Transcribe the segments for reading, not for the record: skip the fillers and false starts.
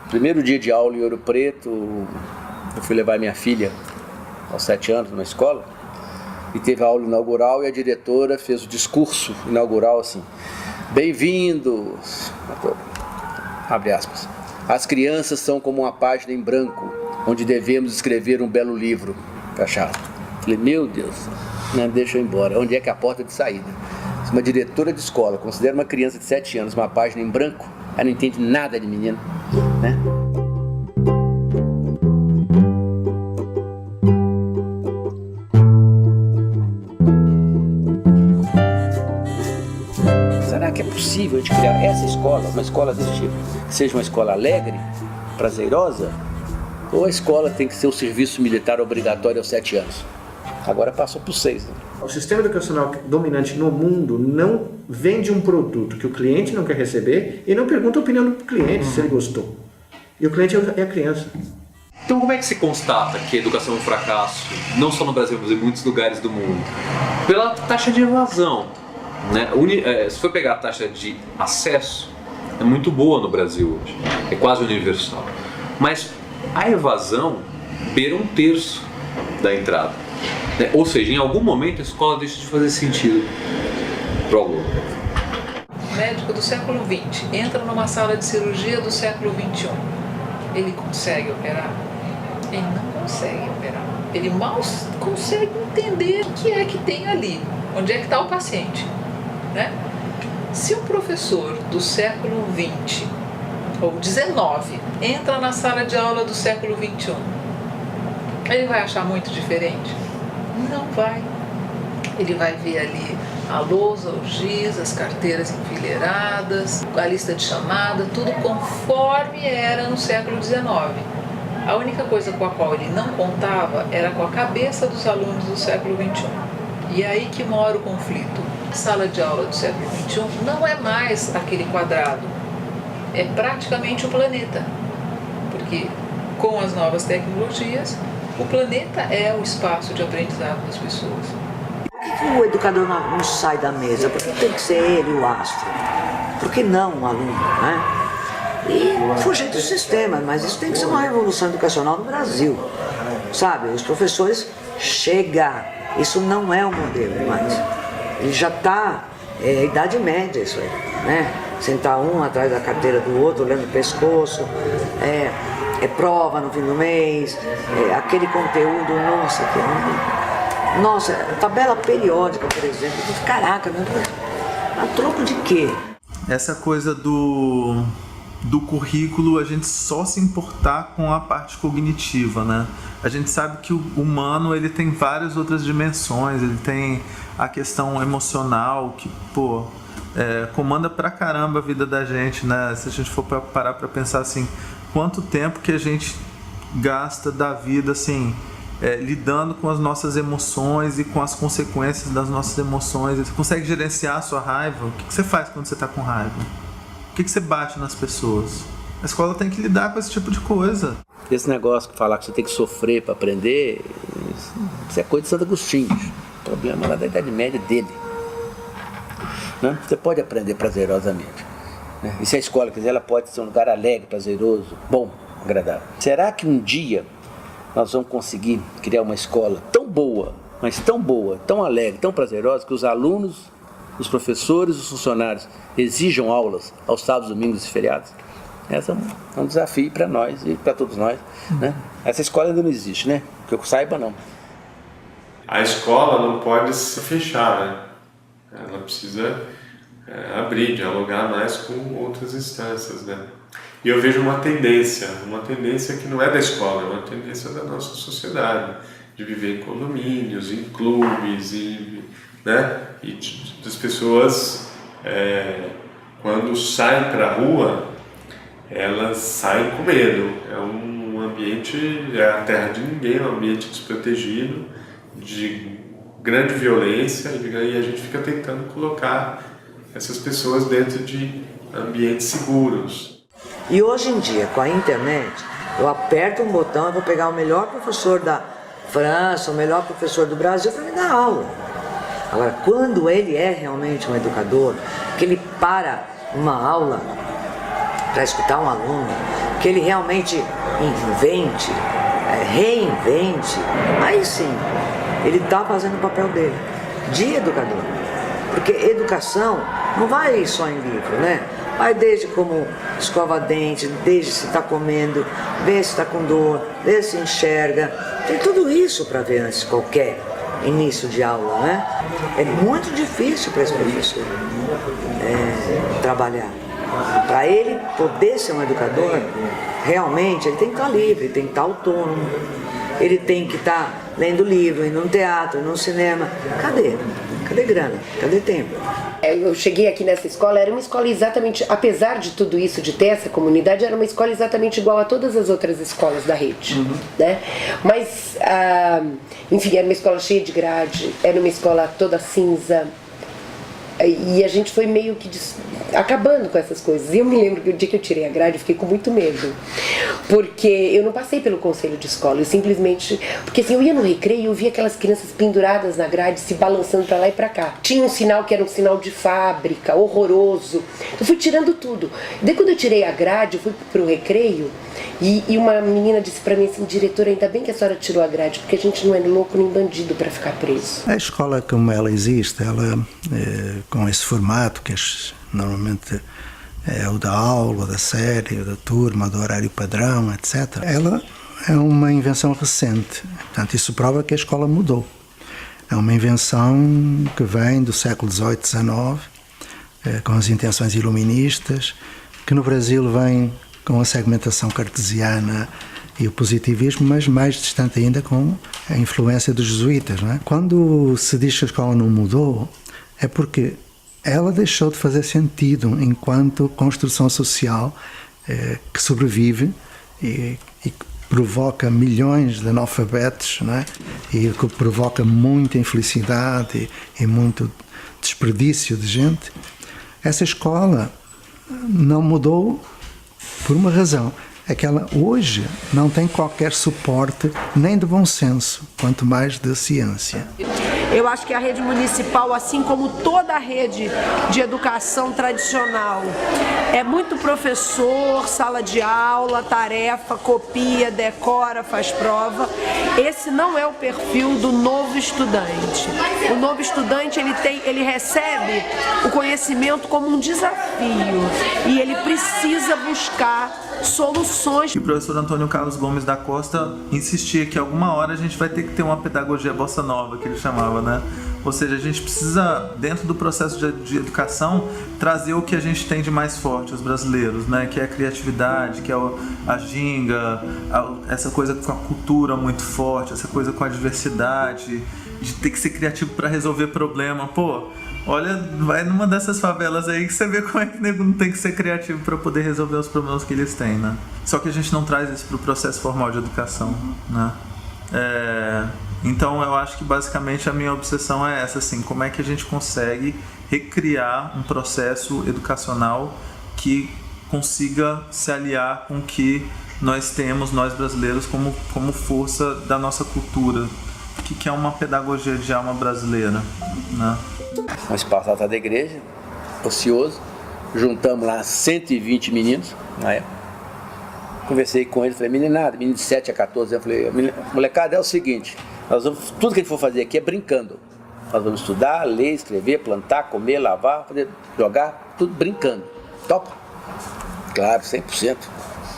Primeiro dia de aula em Ouro Preto, eu fui levar minha filha aos 7 anos numa escola e teve a aula inaugural e a diretora fez o discurso inaugural assim: bem-vindos, abre aspas, as crianças são como uma página em branco onde devemos escrever um belo livro, fechado. Falei, meu Deus, não deixa eu ir embora, onde é que é a porta de saída? Se uma diretora de escola considera uma criança de 7 anos uma página em branco, ela não entende nada de menino, né? Será que é possível a gente criar essa escola, uma escola desse tipo, que seja uma escola alegre, prazerosa, ou a escola tem que ser o serviço militar obrigatório aos 7 anos? Agora passou por 6, né? O sistema educacional dominante no mundo não vende um produto que o cliente não quer receber e não pergunta a opinião do cliente se ele gostou. E o cliente é a criança. Então como é que se constata que a educação é um fracasso, não só no Brasil, mas em muitos lugares do mundo? Pela taxa de evasão, né? Se for pegar a taxa de acesso, é muito boa no Brasil hoje, é quase universal. Mas a evasão beira 1/3 da entrada. Ou seja, em algum momento a escola deixa de fazer sentido para o aluno. O médico do século XX entra numa sala de cirurgia do século XXI. Ele consegue operar? Ele não consegue operar. Ele mal consegue entender o que é que tem ali, onde é que está o paciente, né? Se um professor do século XX ou XIX entra na sala de aula do século XXI, ele vai achar muito diferente? Não vai. Ele vai ver ali a lousa, o giz, as carteiras enfileiradas, a lista de chamada, tudo conforme era no século XIX. A única coisa com a qual ele não contava era com a cabeça dos alunos do século XXI. E é aí que mora o conflito. A sala de aula do século XXI não é mais aquele quadrado, é praticamente o planeta. Porque com as novas tecnologias, o planeta é o espaço de aprendizado das pessoas. Por que o educador não sai da mesa? Por que tem que ser ele o astro? Por que não o aluno, né? E fugir do sistema, mas isso tem que ser uma revolução educacional no Brasil, sabe? Os professores, chega, isso não é o modelo mais. Ele já está, é Idade Média isso aí, né? Sentar um atrás da carteira do outro, olhando o pescoço, é prova no fim do mês, aquele conteúdo, nossa, tabela periódica, por exemplo, caraca, a troco de quê? Essa coisa do currículo, a gente só se importar com a parte cognitiva, né? A gente sabe que o humano, ele tem várias outras dimensões, ele tem a questão emocional, que, comanda pra caramba a vida da gente, né? Se a gente for parar pra pensar assim, quanto tempo que a gente gasta da vida assim, lidando com as nossas emoções e com as consequências das nossas emoções. Você consegue gerenciar a sua raiva? O que você faz quando você está com raiva? O que você bate nas pessoas? A escola tem que lidar com esse tipo de coisa. Esse negócio de falar que você tem que sofrer para aprender, isso é coisa de Santo Agostinho. O problema lá da Idade Média dele. Né? Você pode aprender prazerosamente. E se a escola quiser, ela pode ser um lugar alegre, prazeroso, bom, agradável. Será que um dia nós vamos conseguir criar uma escola tão boa, mas tão boa, tão alegre, tão prazerosa, que os alunos, os professores, os funcionários exijam aulas aos sábados, domingos e feriados? Esse é um desafio para nós e para todos nós, né? Essa escola ainda não existe, né? Que eu saiba, não. A escola não pode se fechar, né? Ela precisa abrir, dialogar mais com outras instâncias, né? E eu vejo uma tendência que não é da escola, é uma tendência da nossa sociedade, de viver em condomínios, em clubes, né? E das pessoas, quando saem para a rua, elas saem com medo. É um ambiente, é a terra de ninguém, é um ambiente desprotegido, de grande violência, e a gente fica tentando colocar essas pessoas dentro de ambientes seguros. E hoje em dia, com a internet, eu aperto um botão e vou pegar o melhor professor da França, o melhor professor do Brasil para me dar aula. Agora, quando ele é realmente um educador, que ele para uma aula para escutar um aluno, que ele realmente invente, reinvente, aí sim, ele está fazendo o papel dele, de educador. Porque educação não vai só em livro, né? Vai desde como escova dente, desde se está comendo, vê se está com dor, vê se enxerga. Tem tudo isso para ver antes de qualquer início de aula, né? É muito difícil para esse professor trabalhar. Para ele poder ser um educador, realmente ele tem que estar livre, ele tem que estar autônomo, ele tem que estar lendo livro, indo no teatro, no cinema. Cadê? Cadê grana? Cadê tempo? Eu cheguei aqui nessa escola, era uma escola exatamente, apesar de tudo isso, de ter essa comunidade, era uma escola exatamente igual a todas as outras escolas da rede, né? Mas, enfim, era uma escola cheia de grade, era uma escola toda cinza, e a gente foi meio que acabando com essas coisas. E eu me lembro que o dia que eu tirei a grade, eu fiquei com muito medo, porque eu não passei pelo conselho de escola, eu simplesmente, porque assim, eu ia no recreio e eu via aquelas crianças penduradas na grade, se balançando pra lá e pra cá. Tinha um sinal que era um sinal de fábrica, horroroso. Eu fui tirando tudo. Daí quando eu tirei a grade, eu fui pro recreio, e uma menina disse pra mim assim: diretora, ainda bem que a senhora tirou a grade, porque a gente não é louco nem bandido pra ficar preso. A escola como ela existe, ela com esse formato que normalmente é o da aula, da série, da turma, do horário padrão, etc. Ela é uma invenção recente. Portanto, isso prova que a escola mudou. É uma invenção que vem do século XVIII, XIX, com as intenções iluministas, que no Brasil vem com a segmentação cartesiana e o positivismo, mas mais distante ainda com a influência dos jesuítas, não é? Quando se diz que a escola não mudou, é porque ela deixou de fazer sentido enquanto construção social que sobrevive e que provoca milhões de analfabetos, não é? E que provoca muita infelicidade e muito desperdício de gente. Essa escola não mudou por uma razão, é que ela hoje não tem qualquer suporte nem de bom senso, quanto mais de ciência. Eu acho que a rede municipal, assim como toda a rede de educação tradicional, é muito professor, sala de aula, tarefa, copia, decora, faz prova. Esse não é o perfil do novo estudante. O novo estudante ele recebe o conhecimento como um desafio e ele precisa buscar soluções. E o professor Antônio Carlos Gomes da Costa insistia que alguma hora a gente vai ter que ter uma pedagogia bossa nova, que ele chamava, né? Ou seja, a gente precisa, dentro do processo de educação, trazer o que a gente tem de mais forte, os brasileiros, né? Que é a criatividade, que é a ginga, essa coisa com a cultura muito forte, essa coisa com a diversidade, de ter que ser criativo para resolver problema. Pô, olha, vai numa dessas favelas aí que você vê como é que o nego não tem que ser criativo para poder resolver os problemas que eles têm, né? Só que a gente não traz isso para o processo formal de educação, né? Então eu acho que basicamente a minha obsessão é essa, assim, como é que a gente consegue recriar um processo educacional que consiga se aliar com o que nós temos, nós brasileiros, como força da nossa cultura, que é uma pedagogia de alma brasileira, né? Um espaço lá da igreja, ocioso, juntamos lá 120 meninos na época. Conversei com eles, falei: meninada, menino de 7 a 14 anos, eu falei: molecada, é o seguinte, tudo que a gente for fazer aqui é brincando. Nós vamos estudar, ler, escrever, plantar, comer, lavar, jogar, tudo brincando. Topa? Claro, 100%.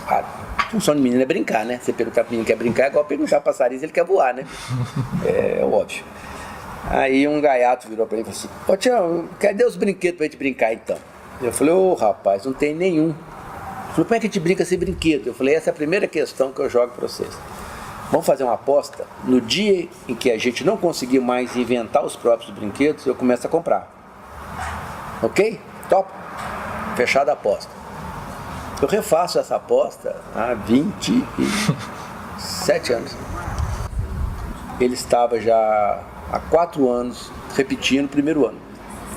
Claro. A função de menino é brincar, né? Você perguntar para o menino que quer brincar é igual perguntar para passarinho se ele quer voar, né? É óbvio. Aí um gaiato virou para mim e falou assim: ô Tião, cadê os brinquedos para a gente brincar então? Eu falei: ô rapaz, não tem nenhum. Ele falou: como é que a gente brinca sem brinquedo? Eu falei: essa é a primeira questão que eu jogo para vocês. Vamos fazer uma aposta, no dia em que a gente não conseguir mais inventar os próprios brinquedos, eu começo a comprar. Ok? Top? Fechada a aposta. Eu refaço essa aposta há 27 anos. Ele estava já há 4 anos repetindo o primeiro ano.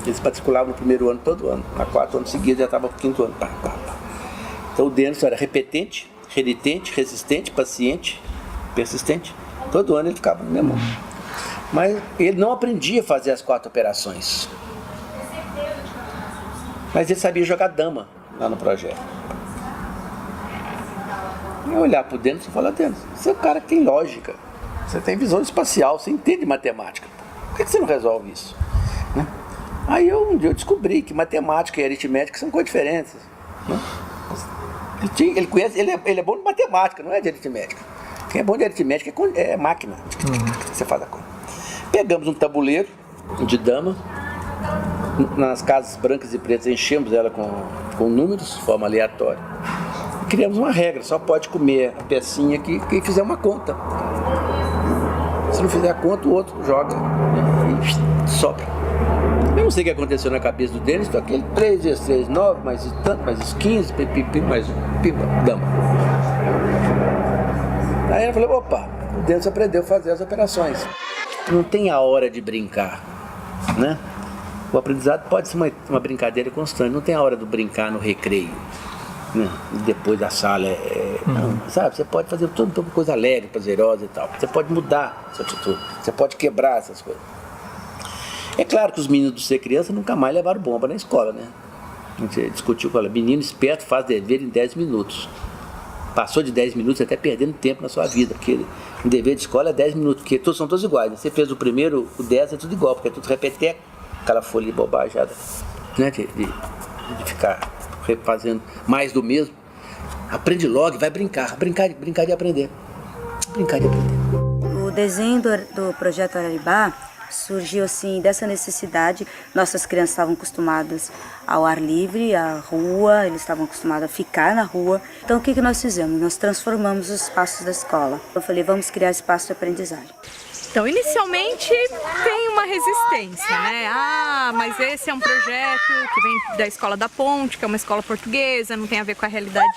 Eles matriculavam no primeiro ano todo ano. Há 4 anos seguidos já estava no 5º ano. Então o Denison era repetente, renitente, resistente, paciente, persistente. Todo ano ele ficava no mesmo. Mas ele não aprendia a fazer as 4 operações. Mas ele sabia jogar dama lá no projeto. É olhar por dentro e falar dentro. Você é um cara que tem lógica, você tem visão espacial, você entende matemática. Por que você não resolve isso? Né? Aí um dia eu descobri que matemática e aritmética são coisas diferentes. Né? Ele conhece, ele é bom de matemática, não é de aritmética. Quem é bom de aritmética é máquina. Você faz a conta. Pegamos um tabuleiro de dama, nas casas brancas e pretas enchemos ela com números, de forma aleatória. E criamos uma regra, só pode comer a pecinha aqui quem fizer uma conta. Se não fizer a conta, o outro joga, né, e sopra. Eu não sei o que aconteceu na cabeça do Denis, então aquele 3 vezes 3, 9, mais tanto, mais 15, pipi, mais pipa, dama. Aí eu falei, opa, o Denis aprendeu a fazer as operações. Não tem a hora de brincar, né? O aprendizado pode ser uma brincadeira constante, não tem a hora do brincar no recreio, né? Depois da sala, não, sabe? Você pode fazer tudo coisa alegre, prazerosa e tal. Você pode mudar essa atitude, você pode quebrar essas coisas. É claro que os meninos do Ser Criança nunca mais levaram bomba na escola, né? A gente discutiu com ela, menino esperto faz dever em 10 minutos. Passou de 10 minutos, você está perdendo tempo na sua vida, porque o dever de escola é 10 minutos, porque são todos iguais. Você fez o primeiro, o 10 é tudo igual, porque é tudo repetir aquela folha de bobagem, né? De ficar fazendo mais do mesmo. Aprende logo, vai brincar de aprender. Brincar de aprender. O desenho do Projeto Araribá surgiu assim dessa necessidade. Nossas crianças estavam acostumadas ao ar livre, à rua, eles estavam acostumados a ficar na rua. Então o que nós fizemos? Nós transformamos os espaços da escola. Eu falei, vamos criar espaço de aprendizagem. Então, inicialmente tem uma resistência, né? Ah, mas esse é um projeto que vem da Escola da Ponte, que é uma escola portuguesa, não tem a ver com a realidade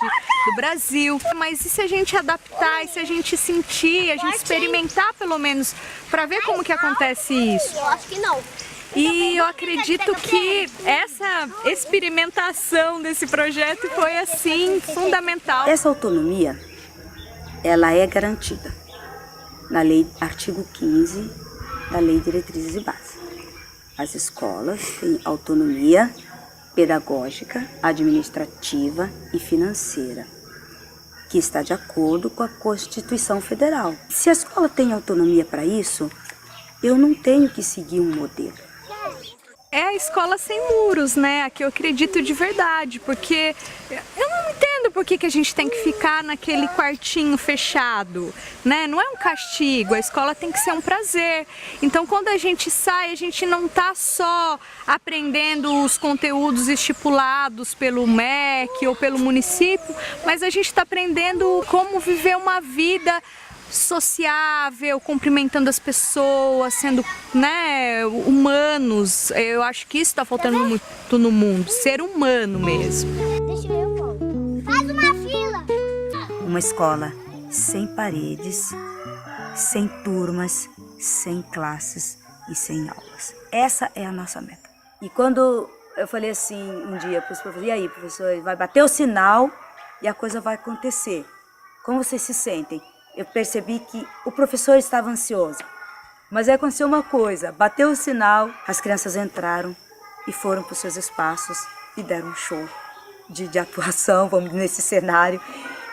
do Brasil. Mas e se a gente adaptar, e se a gente sentir, a gente experimentar pelo menos, para ver como que acontece isso? Eu acho que não. E eu acredito que essa experimentação desse projeto foi, assim, fundamental. Essa autonomia, ela é garantida na lei, artigo 15 da Lei de Diretrizes e Bases. As escolas têm autonomia pedagógica, administrativa e financeira, que está de acordo com a Constituição Federal. Se a escola tem autonomia para isso, eu não tenho que seguir um modelo. É a escola sem muros, né? A que eu acredito de verdade, porque eu não entendo por que a gente tem que ficar naquele quartinho fechado, né? Não é um castigo, a escola tem que ser um prazer. Então, quando a gente sai, a gente não está só aprendendo os conteúdos estipulados pelo MEC ou pelo município, mas a gente está aprendendo como viver uma vida sociável, cumprimentando as pessoas, sendo, né, humanos. Eu acho que isso está faltando muito no mundo, ser humano mesmo. Deixa eu ver, faz uma fila. Uma escola sem paredes, sem turmas, sem classes e sem aulas. Essa é a nossa meta. E quando eu falei assim um dia para os professores, e aí, professor, vai bater o sinal e a coisa vai acontecer. Como vocês se sentem? Eu percebi que o professor estava ansioso. Mas aí aconteceu uma coisa, bateu o sinal, as crianças entraram e foram para os seus espaços e deram um show de atuação, vamos nesse cenário.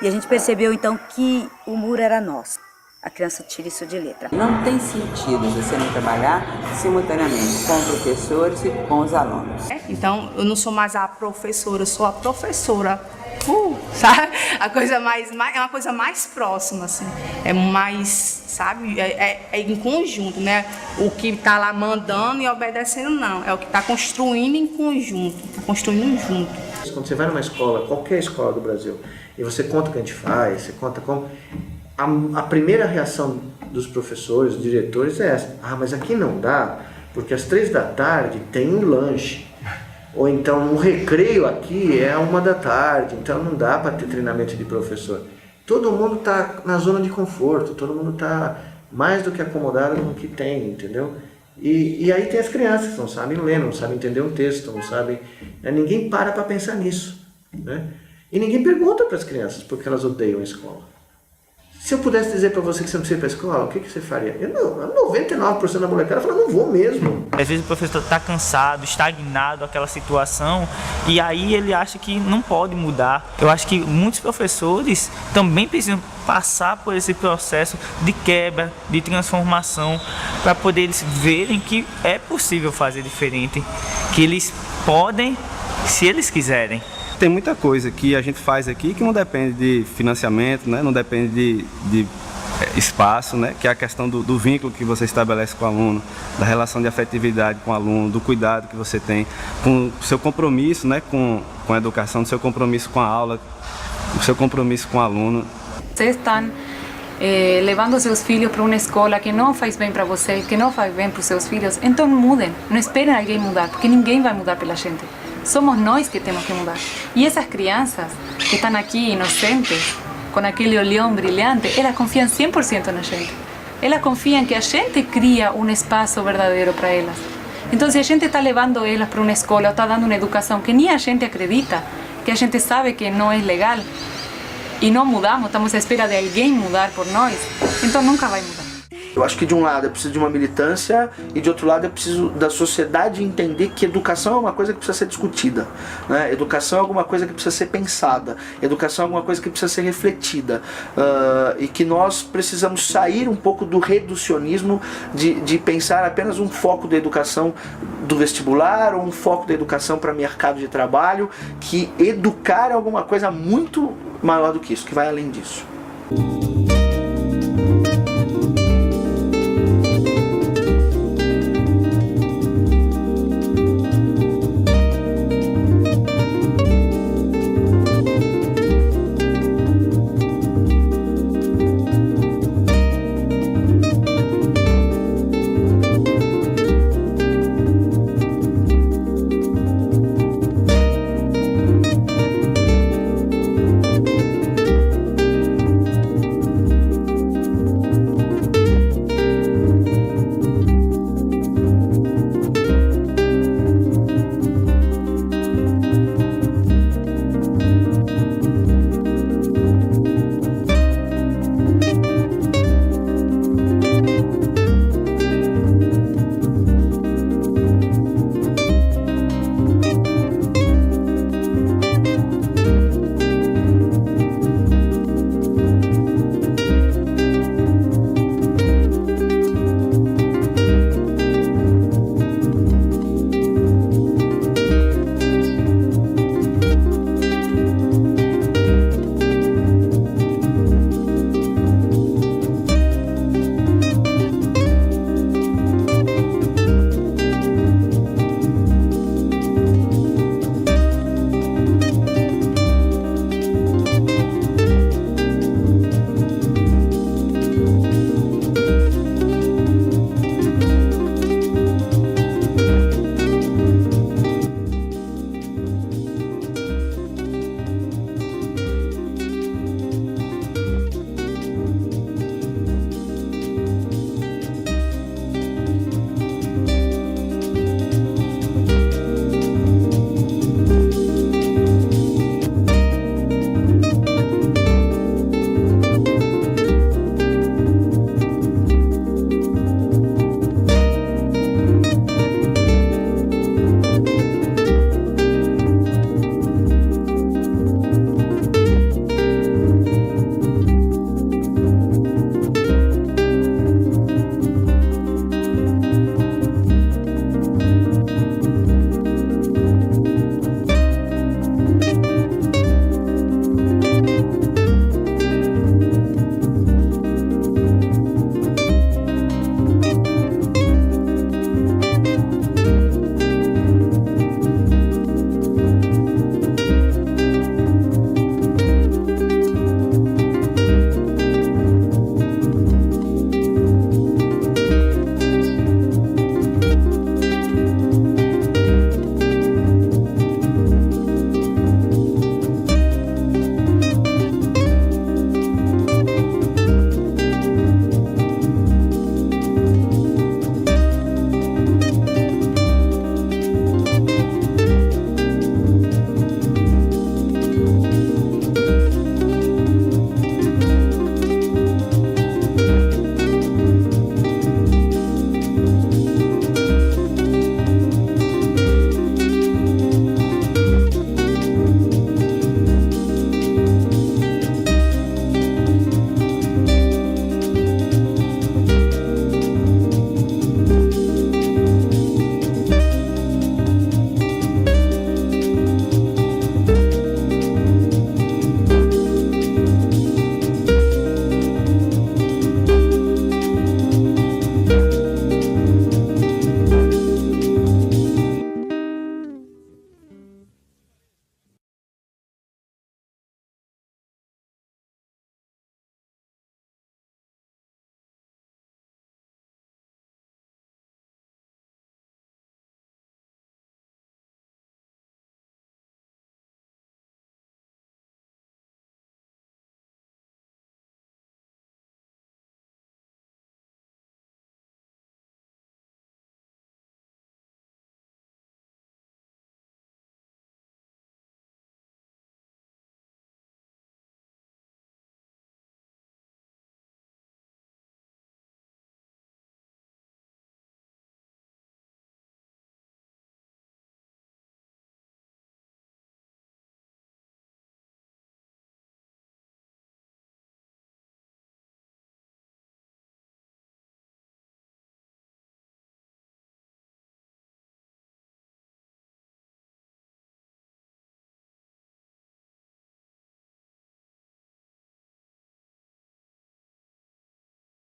E a gente percebeu então que o muro era nosso. A criança tira isso de letra. Não tem sentido você não trabalhar simultaneamente com professores e com os alunos. Então, eu não sou mais a professora, eu sou a professora. Sabe? É uma coisa mais próxima, assim. É mais, sabe? É em conjunto, né? O que está lá mandando e obedecendo, não. É o que está construindo em conjunto, está construindo junto. Quando você vai numa escola, qualquer escola do Brasil, e você conta o que a gente faz, você conta como... A primeira reação dos professores, dos diretores é essa. Ah, mas aqui não dá, porque às 3 da tarde tem um lanche. Ou então o recreio aqui é 1 da tarde, então não dá para ter treinamento de professor. Todo mundo está na zona de conforto, todo mundo está mais do que acomodado com o que tem, entendeu? E aí tem as crianças que não sabem ler, não sabem entender um texto, não sabem... Ninguém para pensar nisso, né? E ninguém pergunta para as crianças porque elas odeiam a escola. Se eu pudesse dizer para você que você não precisa ir para a escola, o que você faria? Eu não, 99% da molecada fala, não vou mesmo. Às vezes o professor está cansado, estagnado aquela situação, e aí ele acha que não pode mudar. Eu acho que muitos professores também precisam passar por esse processo de quebra, de transformação, para poder eles verem que é possível fazer diferente, que eles podem, se eles quiserem. Tem muita coisa que a gente faz aqui que não depende de financiamento, né? Não depende de espaço, né? Que é a questão do vínculo que você estabelece com o aluno, da relação de afetividade com o aluno, do cuidado que você tem, com o seu compromisso, né? com a educação, do seu compromisso com a aula, o seu compromisso com o aluno. Vocês estão levando seus filhos para uma escola que não faz bem para vocês, que não faz bem para os seus filhos, então mudem, não esperem alguém mudar, porque ninguém vai mudar pela gente. Somos nós que temos que mudar. E essas crianças que estão aqui inocentes, com aquele olhão brilhante, elas confiam 100% na gente. Elas confiam que a gente cria um espaço verdadeiro para elas. Então, se a gente está levando elas para uma escola ou está dando uma educação que nem a gente acredita, que a gente sabe que não é legal, e não mudamos, estamos à espera de alguém mudar por nós, então nunca vai mudar. Eu acho que de um lado é preciso de uma militância e de outro lado é preciso da sociedade entender que educação é uma coisa que precisa ser discutida, né? Educação é alguma coisa que precisa ser pensada, educação é alguma coisa que precisa ser refletida, e que nós precisamos sair um pouco do reducionismo de pensar apenas um foco da educação do vestibular ou um foco da educação para mercado de trabalho, que educar é alguma coisa muito maior do que isso, que vai além disso.